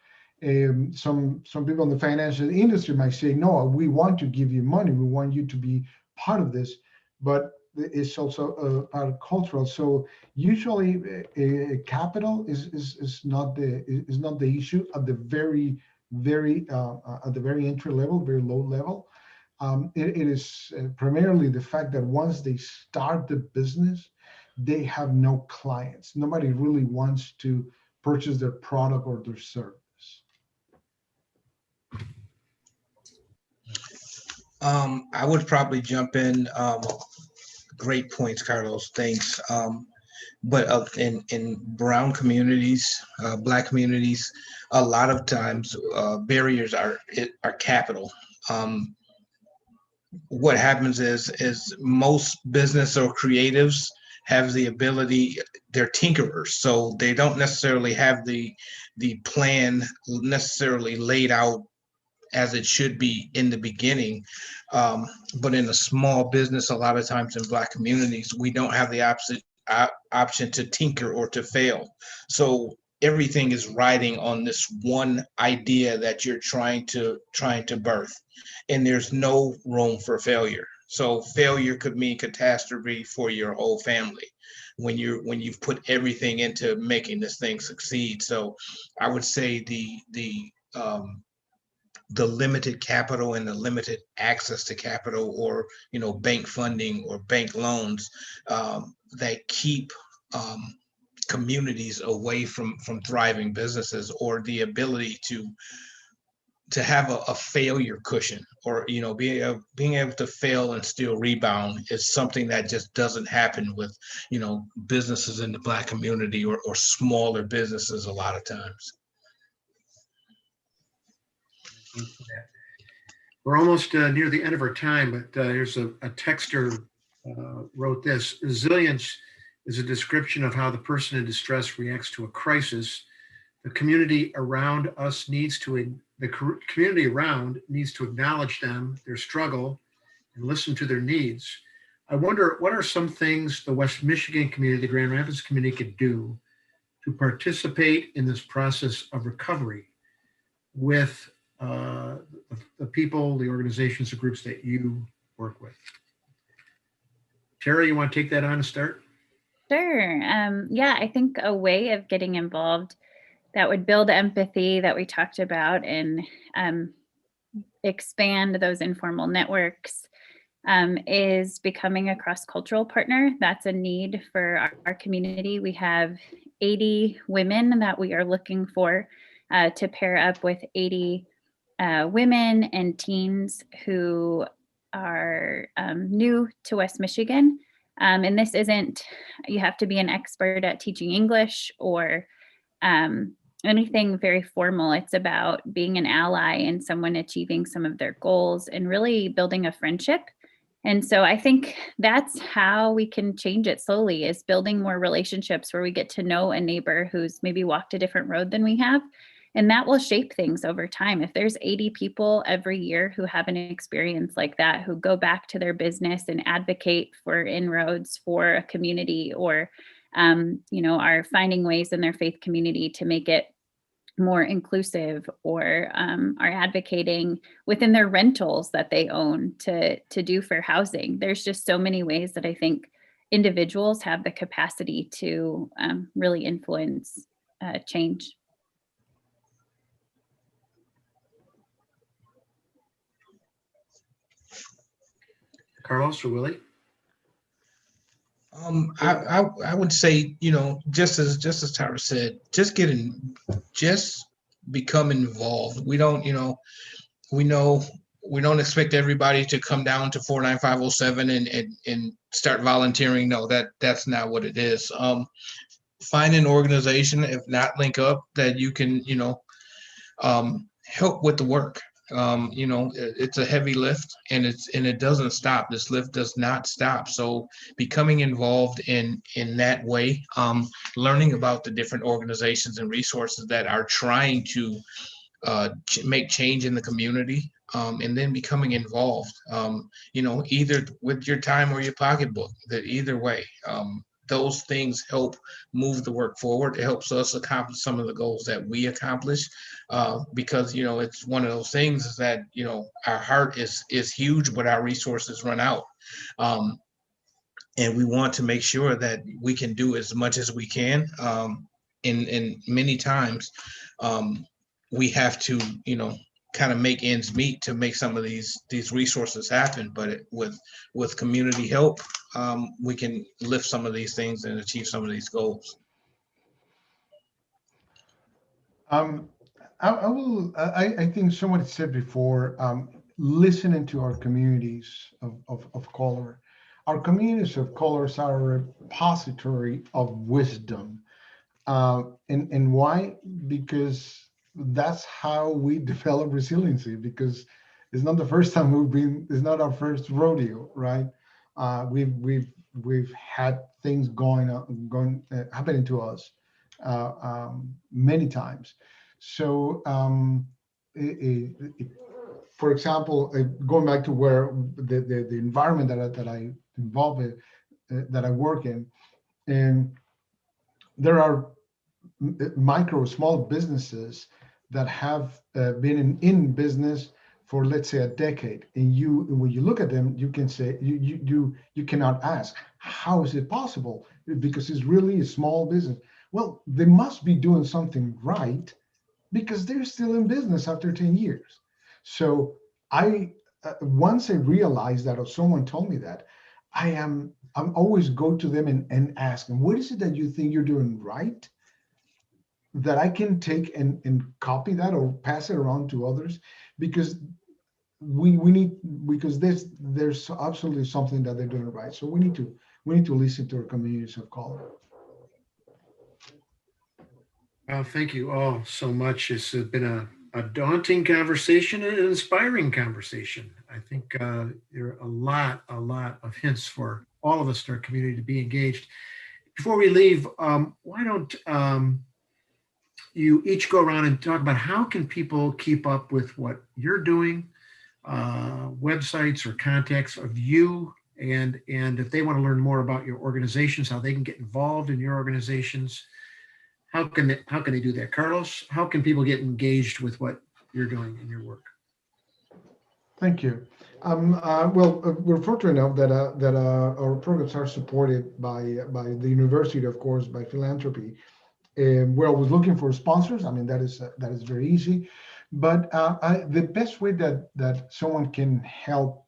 Some people in the financial industry might say, no, we want to give you money. We want you to be part of this, but it's also part of cultural. So usually capital is not the issue at the very entry level, very low level. It is primarily the fact that once they start the business, they have no clients. Nobody really wants to purchase their product or their service. I would probably jump in. Great points, Carlos. Thanks. But in brown communities, Black communities, a lot of times barriers are capital. What happens is most business or creatives have the ability, they're tinkerers, so they don't necessarily have the plan necessarily laid out as it should be in the beginning. But in a small business, a lot of times in Black communities, we don't have the option to tinker or to fail. So everything is riding on this one idea that you're trying to birth, and there's no room for failure. So failure could mean catastrophe for your whole family when you've put everything into making this thing succeed. So I would say the limited capital and the limited access to capital, or bank funding or bank loans, that keep communities away from thriving businesses, or the ability to have a failure cushion, or being able to fail and still rebound, is something that just doesn't happen with businesses in the Black community, or smaller businesses a lot of times. We're almost near the end of our time, but here's a texter wrote this: resilience is a description of how the person in distress reacts to a crisis. The community around needs to acknowledge them, their struggle, and listen to their needs. I wonder, what are some things the West Michigan community, the Grand Rapids community, could do to participate in this process of recovery with the people, the organizations, the groups that you work with? Tarah, you want to take that on to start? Sure. Yeah, I think a way of getting involved that would build empathy that we talked about, and expand those informal networks, is becoming a cross-cultural partner. That's a need for our community. We have 80 women that we are looking for to pair up with 80 women and teens who are new to West Michigan. And this isn't, you have to be an expert at teaching English or anything very formal. It's about being an ally and someone achieving some of their goals and really building a friendship. And so I think that's how we can change it slowly, is building more relationships where we get to know a neighbor who's maybe walked a different road than we have. And that will shape things over time. If there's 80 people every year who have an experience like that, who go back to their business and advocate for inroads for a community, or are finding ways in their faith community to make it more inclusive, or are advocating within their rentals that they own to do for housing. There's just so many ways that I think individuals have the capacity to really influence change. Carlos or Willie? I would say, just as Tarah said, just become involved. We don't expect everybody to come down to 49507 and start volunteering. No, that's not what it is. Find an organization, if not LINC Up, that you can, help with the work. It's a heavy lift, and it doesn't stop. This lift does not stop. So becoming involved in that way, learning about the different organizations and resources that are trying to make change in the community, and then becoming involved, either with your time or your pocketbook. That either way, those things help move the work forward. It helps us accomplish some of the goals that we accomplish, because it's one of those things is that our heart is huge, but our resources run out, and we want to make sure that we can do as much as we can. And many times we have to kind of make ends meet to make some of these resources happen. But with community help, we can lift some of these things and achieve some of these goals. I think someone said before, listening to our communities of color. Our communities of colors are a repository of wisdom. And why? Because that's how we develop resiliency, because it's not the first time it's not our first rodeo, right? We've had things happening to us many times. So, for example, going back to where the environment that I involve in, that I work in, and there are small businesses that have been in business for, let's say, a decade, and when you look at them, you can say you cannot ask, how is it possible? Because it's really a small business. Well, they must be doing something right, because they're still in business after 10 years. So once I realized that, or someone told me that, I'm always go to them and ask them, what is it that you think you're doing right, that I can take and copy that or pass it around to others? Because we need, because there's absolutely something that they're doing right. So we need to listen to our communities of color. Thank you all so much. It's been a daunting conversation and an inspiring conversation. I think there are a lot of hints for all of us in our community to be engaged. Before we leave, why don't you each go around and talk about how can people keep up with what you're doing, websites or contacts of you, and if they want to learn more about your organizations, how they can get involved in your organizations. How can they do that? Carlos, how can people get engaged with what you're doing in your work? Thank you. We're fortunate enough that our programs are supported by the university, of course, by philanthropy. We're always looking for sponsors. I mean, that is very easy. But the best way that someone can help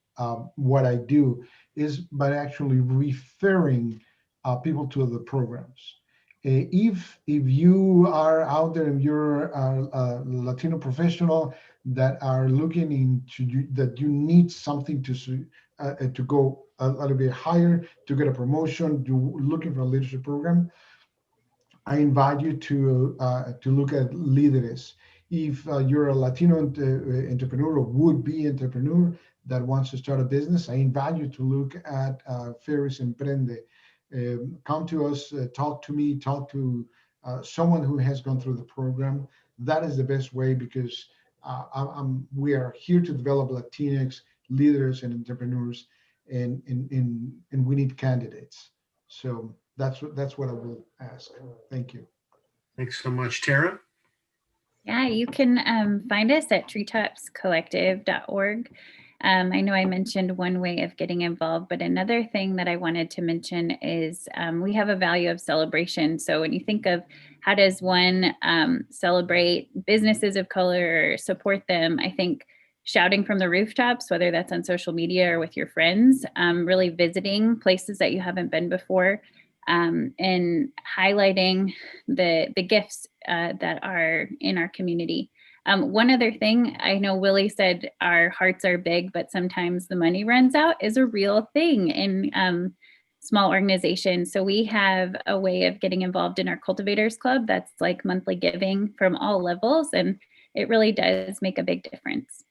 what I do is by actually referring people to the programs. If you are out there and you're a Latino professional that are looking into that you need something to go a little bit higher, to get a promotion, you're looking for a leadership program, I invite you to look at Líderes. If you're a Latino entrepreneur or would-be entrepreneur that wants to start a business, I invite you to look at Ferris Emprende. Come to us, talk to me, talk to someone who has gone through the program. That is the best way, because we are here to develop Latinx leaders and entrepreneurs, and we need candidates. So that's what I will ask. Thank you. Thanks so much, Tarah. Yeah, you can find us at treetopscollective.org. I know I mentioned one way of getting involved, but another thing that I wanted to mention is we have a value of celebration. So when you think of how does one celebrate businesses of color or support them, I think shouting from the rooftops, whether that's on social media or with your friends, really visiting places that you haven't been before, and highlighting the gifts that are in our community. One other thing, I know Willie said our hearts are big, but sometimes the money runs out, is a real thing in small organizations. So we have a way of getting involved in our Cultivators Club that's like monthly giving from all levels, and it really does make a big difference.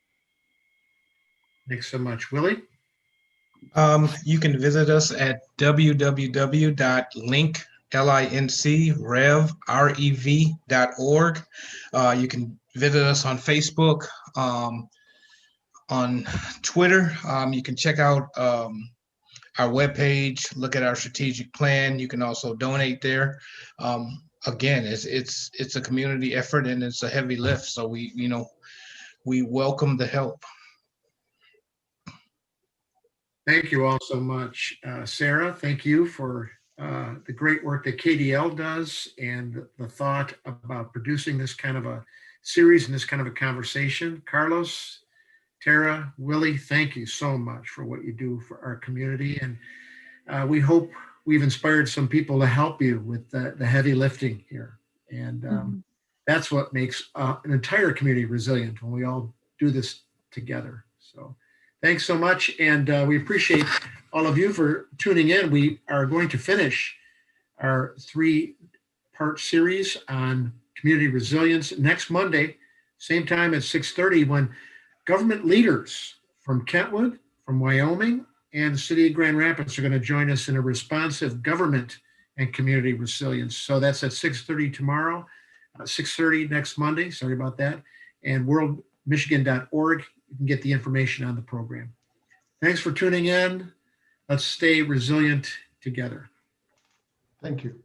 Thanks so much. Willie? You can visit us at www.lincrev.org. You can visit us on Facebook, on Twitter. You can check out our webpage, look at our strategic plan. You can also donate there. Again, it's a community effort and it's a heavy lift. So we welcome the help. Thank you all so much. Sarah, thank you for the great work that KDL does and the thought about producing this kind of a series and this kind of a conversation. Carlos, Tarah, Willie, thank you so much for what you do for our community. And we hope we've inspired some people to help you with the heavy lifting here. And that's what makes an entire community resilient, when we all do this together. So thanks so much. And we appreciate all of you for tuning in. We are going to finish our 3-part series on community resilience next Monday, same time at 6:30, when government leaders from Kentwood, from Wyoming, and the city of Grand Rapids are going to join us in a responsive government and community resilience. So that's at 6:30 tomorrow, 6:30 next Monday. Sorry about that. And worldmichigan.org. You can get the information on the program. Thanks for tuning in. Let's stay resilient together. Thank you.